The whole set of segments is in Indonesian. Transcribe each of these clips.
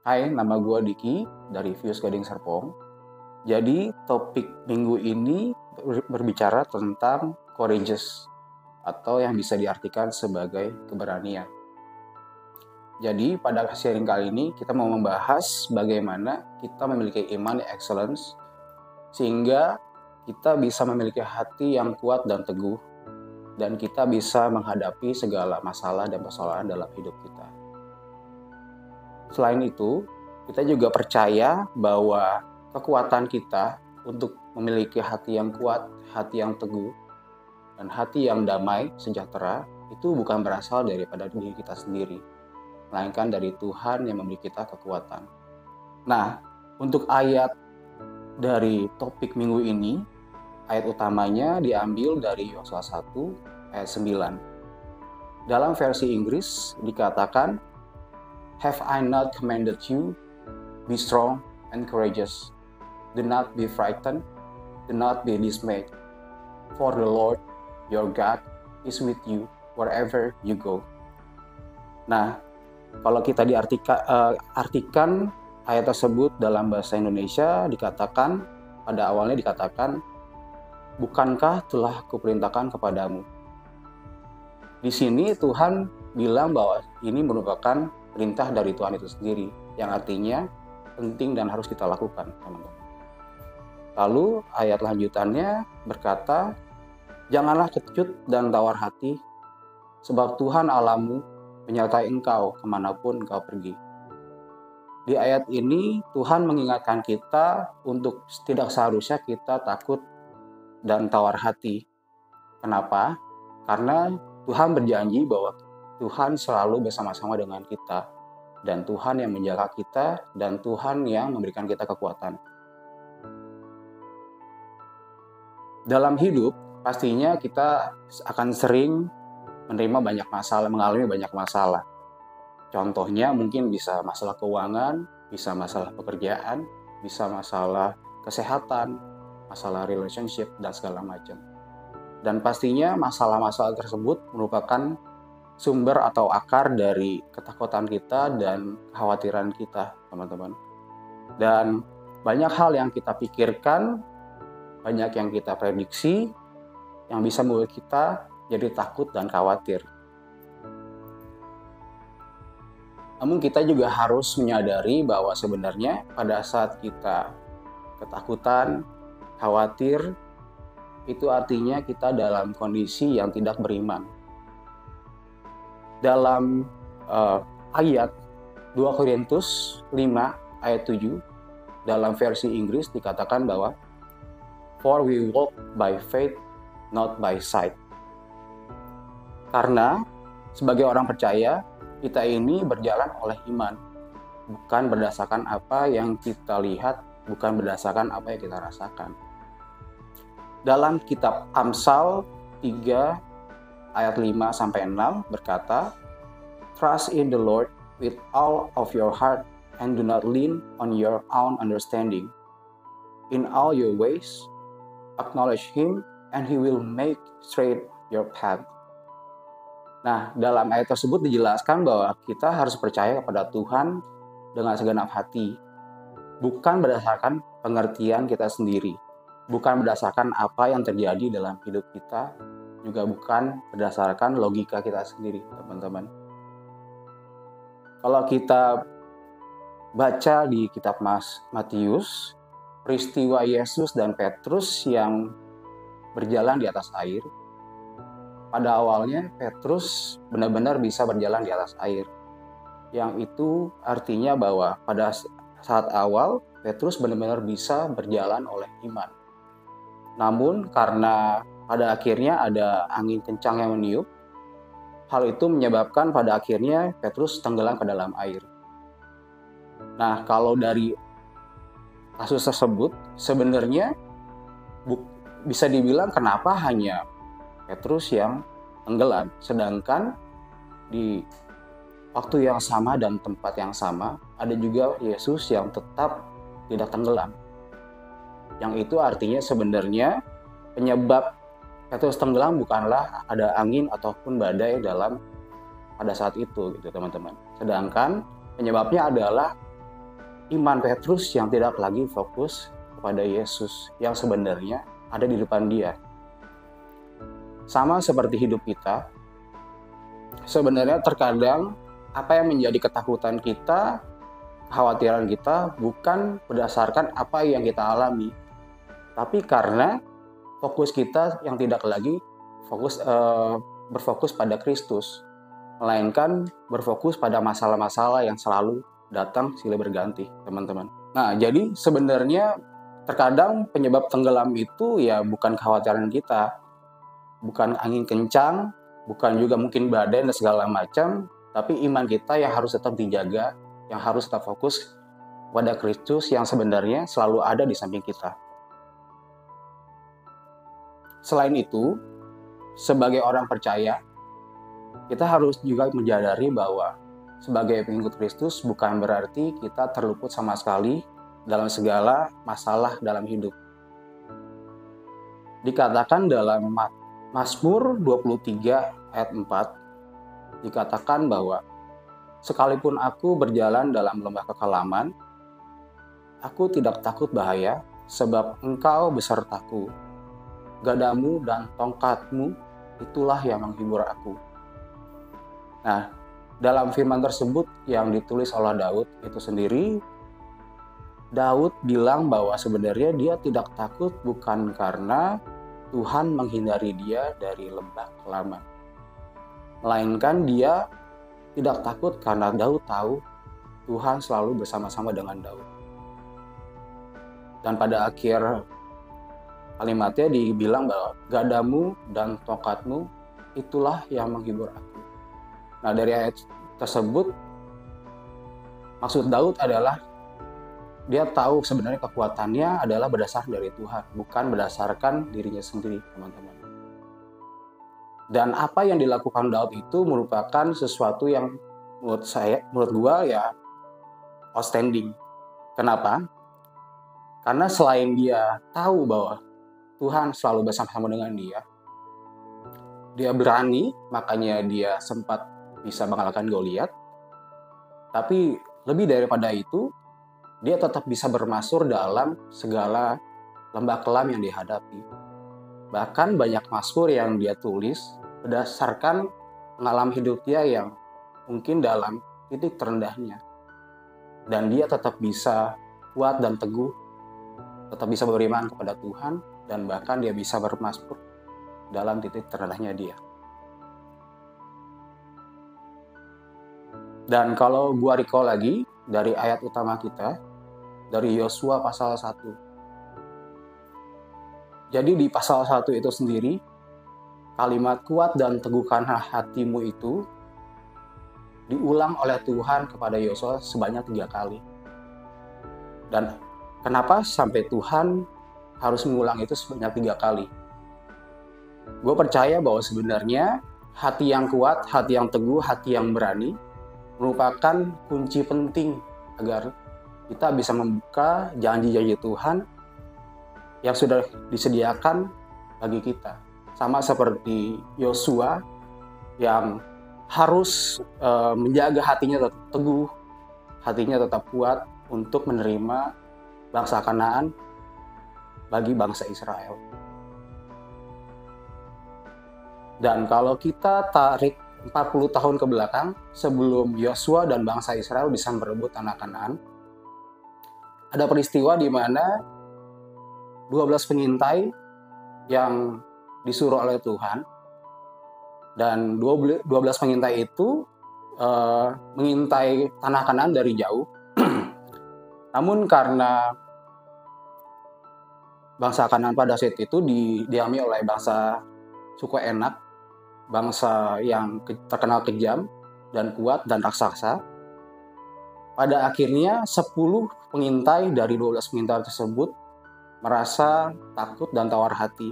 Hai, nama gue Diki dari Fuse Gading Serpong. Jadi topik minggu ini berbicara tentang courageous atau yang bisa diartikan sebagai keberanian. Jadi pada sharing kali ini kita mau membahas bagaimana kita memiliki iman yang excellence sehingga kita bisa memiliki hati yang kuat dan teguh dan kita bisa menghadapi segala masalah dan persoalan dalam hidup kita. Selain itu, kita juga percaya bahwa kekuatan kita untuk memiliki hati yang kuat, hati yang teguh, dan hati yang damai, sejahtera, itu bukan berasal daripada diri kita sendiri, melainkan dari Tuhan yang memberi kita kekuatan. Nah, untuk ayat dari topik minggu ini, ayat utamanya diambil dari Yosua 1 ayat 9. Dalam versi Inggris dikatakan, "Have I not commanded you? Be strong and courageous. Do not be frightened. Do not be dismayed. For the Lord your God is with you wherever you go." Nah, kalau kita artikan ayat tersebut dalam bahasa Indonesia pada awalnya dikatakan, "Bukankah telah kuperintahkan kepadamu?" Di sini Tuhan bilang bahwa ini merupakan perintah dari Tuhan itu sendiri, yang artinya penting dan harus kita lakukan, teman-teman. Lalu ayat lanjutannya berkata, "Janganlah kecut dan tawar hati, sebab Tuhan Allahmu menyertai engkau kemanapun engkau pergi." Di ayat ini Tuhan mengingatkan kita untuk tidak seharusnya kita takut dan tawar hati. Kenapa? Karena Tuhan berjanji bahwa Tuhan selalu bersama-sama dengan kita. Dan Tuhan yang menjaga kita, dan Tuhan yang memberikan kita kekuatan. Dalam hidup, pastinya kita akan sering mengalami banyak masalah. Contohnya mungkin bisa masalah keuangan, bisa masalah pekerjaan, bisa masalah kesehatan, masalah relationship, dan segala macam. Dan pastinya masalah-masalah tersebut merupakan sumber atau akar dari ketakutan kita dan kekhawatiran kita, teman-teman. Dan banyak hal yang kita pikirkan, banyak yang kita prediksi, yang bisa membuat kita jadi takut dan khawatir. Namun kita juga harus menyadari bahwa sebenarnya pada saat kita ketakutan, khawatir, itu artinya kita dalam kondisi yang tidak beriman. Dalam ayat 2 Korintus 5 ayat 7 dalam versi Inggris dikatakan bahwa "For we walk by faith, not by sight." Karena sebagai orang percaya, kita ini berjalan oleh iman, bukan berdasarkan apa yang kita lihat, bukan berdasarkan apa yang kita rasakan. Dalam kitab Amsal 3 ayat 5-6 berkata, "Trust in the Lord with all of your heart and do not lean on your own understanding. In all your ways, acknowledge Him and He will make straight your path." Nah, dalam ayat tersebut dijelaskan bahwa kita harus percaya kepada Tuhan dengan segenap hati, bukan berdasarkan pengertian kita sendiri, bukan berdasarkan apa yang terjadi dalam hidup kita, juga bukan berdasarkan logika kita sendiri, teman-teman. Kalau kita baca di kitab Matius, peristiwa Yesus dan Petrus yang berjalan di atas air, pada awalnya Petrus benar-benar bisa berjalan di atas air. Yang itu artinya bahwa pada saat awal Petrus benar-benar bisa berjalan oleh iman. Namun karena pada akhirnya ada angin kencang yang meniup, hal itu menyebabkan pada akhirnya Petrus tenggelam ke dalam air. Nah, kalau dari kasus tersebut, sebenarnya bisa dibilang kenapa hanya Petrus yang tenggelam, sedangkan di waktu yang sama dan tempat yang sama, ada juga Yesus yang tetap tidak tenggelam. Yang itu artinya sebenarnya penyebab Petrus tenggelam bukanlah ada angin ataupun badai pada saat itu, gitu teman-teman. Sedangkan penyebabnya adalah iman Petrus yang tidak lagi fokus kepada Yesus yang sebenarnya ada di depan dia. Sama seperti hidup kita, sebenarnya terkadang apa yang menjadi ketakutan kita, kekhawatiran kita bukan berdasarkan apa yang kita alami, tapi karena fokus kita yang tidak lagi berfokus pada Kristus, melainkan berfokus pada masalah-masalah yang selalu datang silih berganti, teman-teman. Nah, jadi sebenarnya terkadang penyebab tenggelam itu ya bukan kekhawatiran kita, bukan angin kencang, bukan juga mungkin badai dan segala macam, tapi iman kita yang harus tetap dijaga, yang harus tetap fokus pada Kristus yang sebenarnya selalu ada di samping kita. Selain itu, sebagai orang percaya, kita harus juga menyadari bahwa sebagai pengikut Kristus bukan berarti kita terluput sama sekali dalam segala masalah dalam hidup. Dikatakan dalam Mazmur 23 ayat 4, dikatakan bahwa sekalipun aku berjalan dalam lembah kekelaman, aku tidak takut bahaya, sebab Engkau besertaku. Gadamu dan tongkatmu itulah yang menghibur aku. Nah, dalam firman tersebut yang ditulis oleh Daud itu sendiri, Daud bilang bahwa sebenarnya dia tidak takut bukan karena Tuhan menghindari dia dari lembah kekelaman, melainkan dia tidak takut karena Daud tahu Tuhan selalu bersama-sama dengan Daud. Dan pada akhir kalimatnya dibilang bahwa gadamu dan tongkatmu itulah yang menghibur aku. Nah, dari ayat tersebut maksud Daud adalah dia tahu sebenarnya kekuatannya adalah berdasar dari Tuhan, bukan berdasarkan dirinya sendiri, teman-teman. Dan apa yang dilakukan Daud itu merupakan sesuatu yang menurut gua ya outstanding. Kenapa? Karena selain dia tahu bahwa Tuhan selalu bersama-sama dengan dia berani, makanya dia sempat bisa mengalahkan Goliat. Tapi lebih daripada itu, dia tetap bisa bermasmur dalam segala lembah kelam yang dihadapi. Bahkan banyak mazmur yang dia tulis berdasarkan pengalaman hidup dia yang mungkin dalam titik terendahnya. Dan dia tetap bisa kuat dan teguh, tetap bisa beriman kepada Tuhan, dan bahkan dia bisa bermasmur dalam titik terendahnya dia. Dan kalau gua recall lagi dari ayat utama kita, dari Yosua pasal 1. Jadi di pasal 1 itu sendiri, kalimat kuat dan teguhkanlah hatimu itu diulang oleh Tuhan kepada Yosua sebanyak 3 kali. Dan kenapa sampai Tuhan harus mengulang itu sebanyak 3 kali? Gue percaya bahwa sebenarnya hati yang kuat, hati yang teguh, hati yang berani merupakan kunci penting agar kita bisa membuka janji-janji Tuhan yang sudah disediakan bagi kita. Sama seperti Yosua yang harus menjaga hatinya tetap teguh, hatinya tetap kuat untuk menerima bangsa Kanaan bagi bangsa Israel. Dan kalau kita tarik 40 tahun ke belakang, sebelum Yosua dan bangsa Israel bisa merebut tanah Kanaan, ada peristiwa di mana 12 pengintai yang disuruh oleh Tuhan, dan 12 pengintai itu mengintai tanah Kanaan dari jauh. Namun karena bangsa Kanaan pada saat itu didiami oleh bangsa suku Enak, bangsa yang terkenal kejam dan kuat dan raksasa, pada akhirnya 10 pengintai dari 12 pengintai tersebut merasa takut dan tawar hati,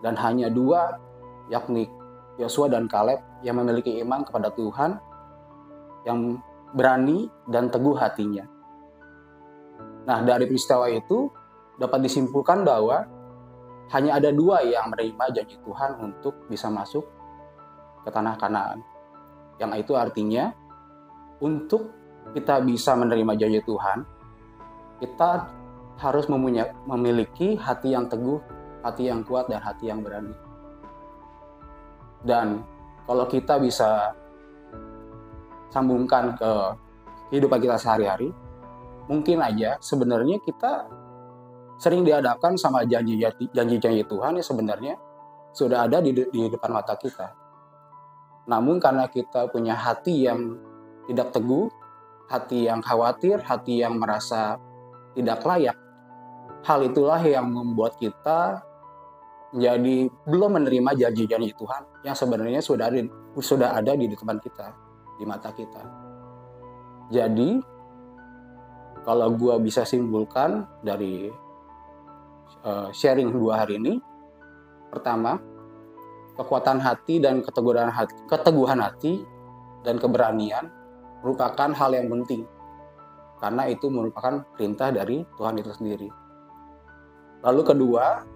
dan hanya 2, yakni Yosua dan Kaleb, yang memiliki iman kepada Tuhan, yang berani dan teguh hatinya. Nah, dari peristiwa itu dapat disimpulkan bahwa hanya ada 2 yang menerima janji Tuhan untuk bisa masuk ke tanah Kanaan. Yang itu artinya untuk kita bisa menerima janji Tuhan, kita harus memiliki hati yang teguh, hati yang kuat, dan hati yang berani. Dan kalau kita bisa sambungkan ke kehidupan kita sehari-hari, mungkin aja sebenarnya kita sering dihadapkan sama janji-janji Tuhan yang sebenarnya sudah ada di depan mata kita. Namun karena kita punya hati yang tidak teguh, hati yang khawatir, hati yang merasa tidak layak, hal itulah yang membuat kita menjadi belum menerima janji-janji Tuhan yang sebenarnya sudah ada di depan kita, di mata kita. Jadi, kalau gue bisa simpulkan dari sharing 2 hari ini, pertama, kekuatan hati dan keteguhan hati dan keberanian merupakan hal yang penting, karena itu merupakan perintah dari Tuhan itu sendiri. Lalu kedua,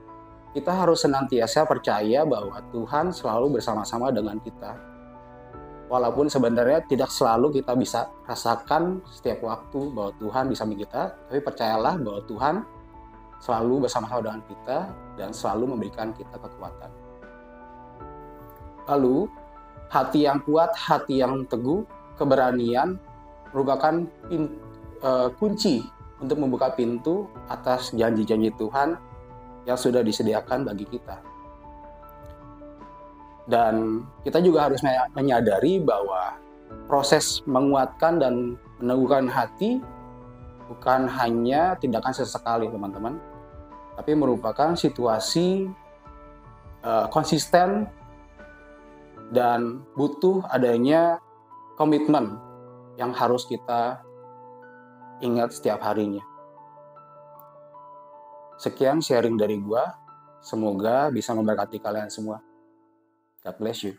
kita harus senantiasa percaya bahwa Tuhan selalu bersama-sama dengan kita. Walaupun sebenarnya tidak selalu kita bisa rasakan setiap waktu bahwa Tuhan di samping kita, tapi percayalah bahwa Tuhan selalu bersama-sama dengan kita dan selalu memberikan kita kekuatan. Lalu, hati yang kuat, hati yang teguh, keberanian merupakan kunci untuk membuka pintu atas janji-janji Tuhan yang sudah disediakan bagi kita. Dan kita juga harus menyadari bahwa proses menguatkan dan meneguhkan hati bukan hanya tindakan sesekali, teman-teman, tapi merupakan situasi konsisten dan butuh adanya komitmen yang harus kita ingat setiap harinya. Sekian sharing dari gua. Semoga bisa memberkati kalian semua. God bless you.